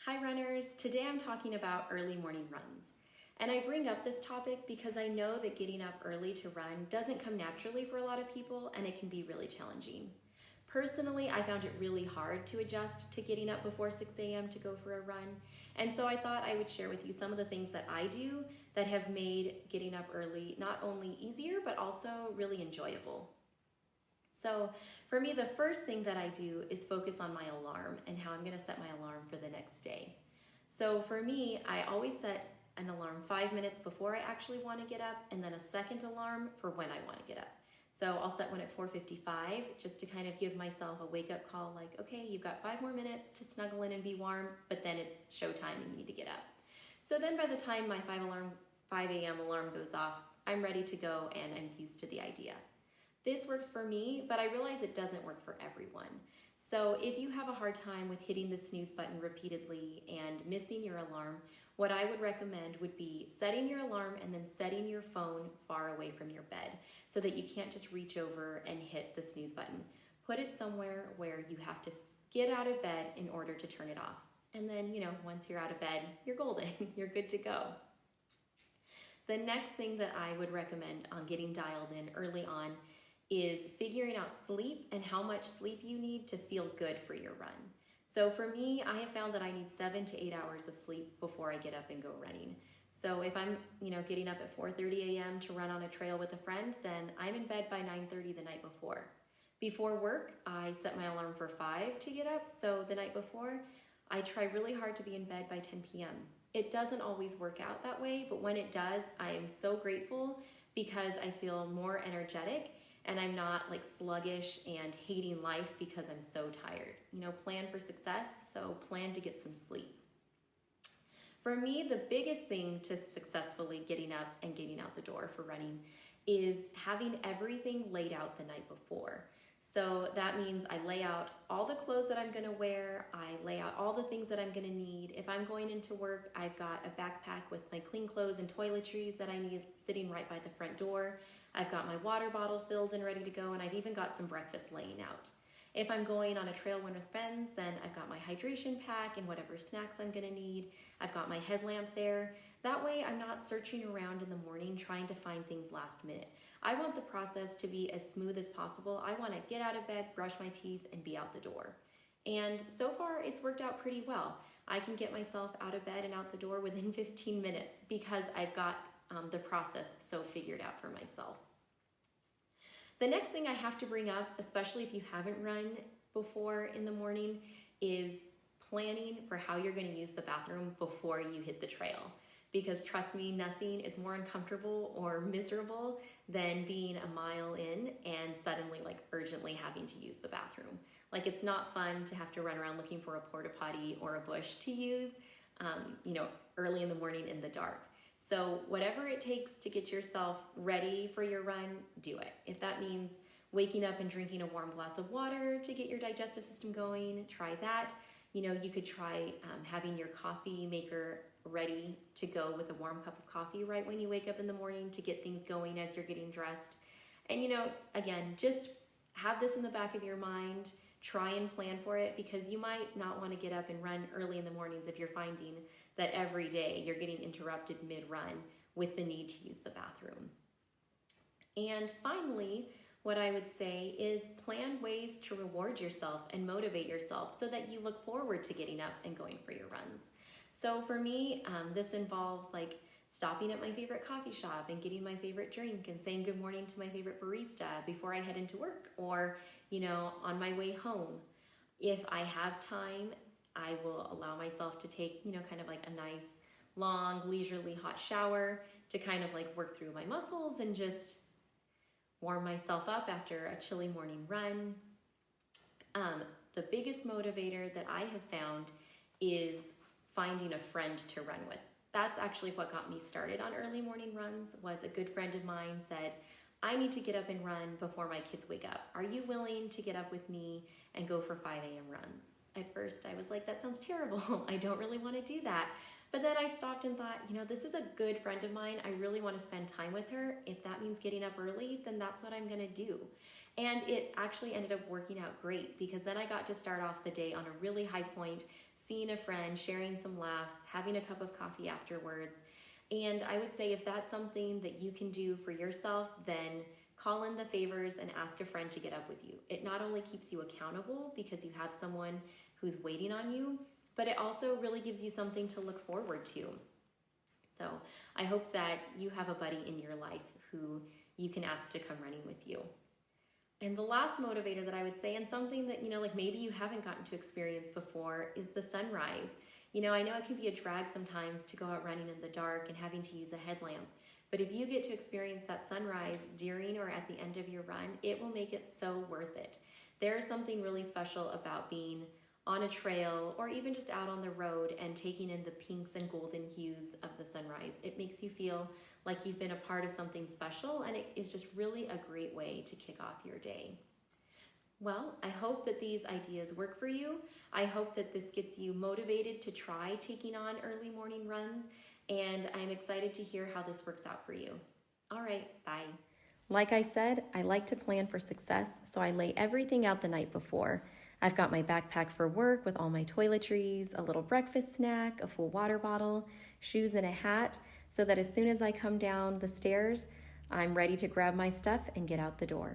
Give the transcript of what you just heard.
Hi runners, today I'm talking about early morning runs. And I bring up this topic because I know that getting up early to run doesn't come naturally for a lot of people and it can be really challenging. Personally, I found it really hard to adjust to getting up before 6 a.m. to go for a run. And so I thought I would share with you some of the things that I do that have made getting up early not only easier, but also really enjoyable. So for me, the first thing that I do is focus on my alarm and how I'm gonna set my alarm for the next day. So for me, I always set an alarm 5 minutes before I actually wanna get up and then a second alarm for when I wanna get up. So I'll set one at 4:55 just to kind of give myself a wake up call like, okay, you've got 5 more minutes to snuggle in and be warm, but then it's showtime and you need to get up. So then by the time my 5 a.m. alarm goes off, I'm ready to go and I'm used to the idea. This works for me, but I realize it doesn't work for everyone. So if you have a hard time with hitting the snooze button repeatedly and missing your alarm, what I would recommend would be setting your alarm and then setting your phone far away from your bed so that you can't just reach over and hit the snooze button. Put it somewhere where you have to get out of bed in order to turn it off. And then, once you're out of bed, you're golden, you're good to go. The next thing that I would recommend on getting dialed in early on is figuring out sleep and how much sleep you need to feel good for your run. So for me, I have found that I need 7 to 8 hours of sleep before I get up and go running. So if I'm, getting up at 4:30 a.m. to run on a trail with a friend, then I'm in bed by 9:30 the night before. Before work, I set my alarm for 5 to get up, so the night before, I try really hard to be in bed by 10 p.m. It doesn't always work out that way, but when it does, I am so grateful because I feel more energetic and I'm not like sluggish and hating life because I'm so tired. Plan for success, so plan to get some sleep. For me, the biggest thing to successfully getting up and getting out the door for running is having everything laid out the night before. So that means I lay out all the clothes that I'm gonna wear, I lay out all the things that I'm gonna need. If I'm going into work, I've got a backpack with my clean clothes and toiletries that I need sitting right by the front door. I've got my water bottle filled and ready to go, and I've even got some breakfast laying out. If I'm going on a trail run with friends, then I've got my hydration pack and whatever snacks I'm gonna need. I've got my headlamp there. That way I'm not searching around in the morning trying to find things last minute. I want the process to be as smooth as possible. I wanna get out of bed, brush my teeth, and be out the door. And so far it's worked out pretty well. I can get myself out of bed and out the door within 15 minutes because I've got the process so figured out for myself. The next thing I have to bring up, especially if you haven't run before in the morning, is planning for how you're going to use the bathroom before you hit the trail. Because trust me, nothing is more uncomfortable or miserable than being a mile in and suddenly urgently having to use the bathroom. It's not fun to have to run around looking for a porta potty or a bush to use, early in the morning in the dark. So whatever it takes to get yourself ready for your run, do it. If that means waking up and drinking a warm glass of water to get your digestive system going, try that. You could try having your coffee maker ready to go with a warm cup of coffee right when you wake up in the morning to get things going as you're getting dressed. And again, just have this in the back of your mind. Try and plan for it because you might not want to get up and run early in the mornings if you're finding that every day you're getting interrupted mid-run with the need to use the bathroom. And finally, what I would say is plan ways to reward yourself and motivate yourself so that you look forward to getting up and going for your runs. So for me, this involves stopping at my favorite coffee shop and getting my favorite drink and saying good morning to my favorite barista before I head into work or, on my way home. If I have time, I will allow myself to take, kind of a nice, long, leisurely hot shower to kind of work through my muscles and just warm myself up after a chilly morning run. The biggest motivator that I have found is finding a friend to run with. That's actually what got me started on early morning runs. Was a good friend of mine said, I need to get up and run before my kids wake up. Are you willing to get up with me and go for 5 a.m. runs? At first I was like, that sounds terrible. I don't really want to do that. But then I stopped and thought, this is a good friend of mine. I really want to spend time with her. If that means getting up early, then that's what I'm going to do. And it actually ended up working out great because then I got to start off the day on a really high point, seeing a friend, sharing some laughs, having a cup of coffee afterwards. And I would say if that's something that you can do for yourself, then call in the favors and ask a friend to get up with you. It not only keeps you accountable because you have someone who's waiting on you, but it also really gives you something to look forward to. So I hope that you have a buddy in your life who you can ask to come running with you. And the last motivator that I would say, and something that, like maybe you haven't gotten to experience before, is the sunrise. I know it can be a drag sometimes to go out running in the dark and having to use a headlamp. But if you get to experience that sunrise during or at the end of your run, it will make it so worth it. There is something really special about being on a trail or even just out on the road and taking in the pinks and golden hues of the sunrise. It makes you feel like you've been a part of something special, and it is just really a great way to kick off your day. Well, I hope that these ideas work for you. I hope that this gets you motivated to try taking on early morning runs, and I'm excited to hear how this works out for you. All right, bye. Like I said, I like to plan for success, so I lay everything out the night before. I've got my backpack for work with all my toiletries, a little breakfast snack, a full water bottle, shoes and a hat, so that as soon as I come down the stairs, I'm ready to grab my stuff and get out the door.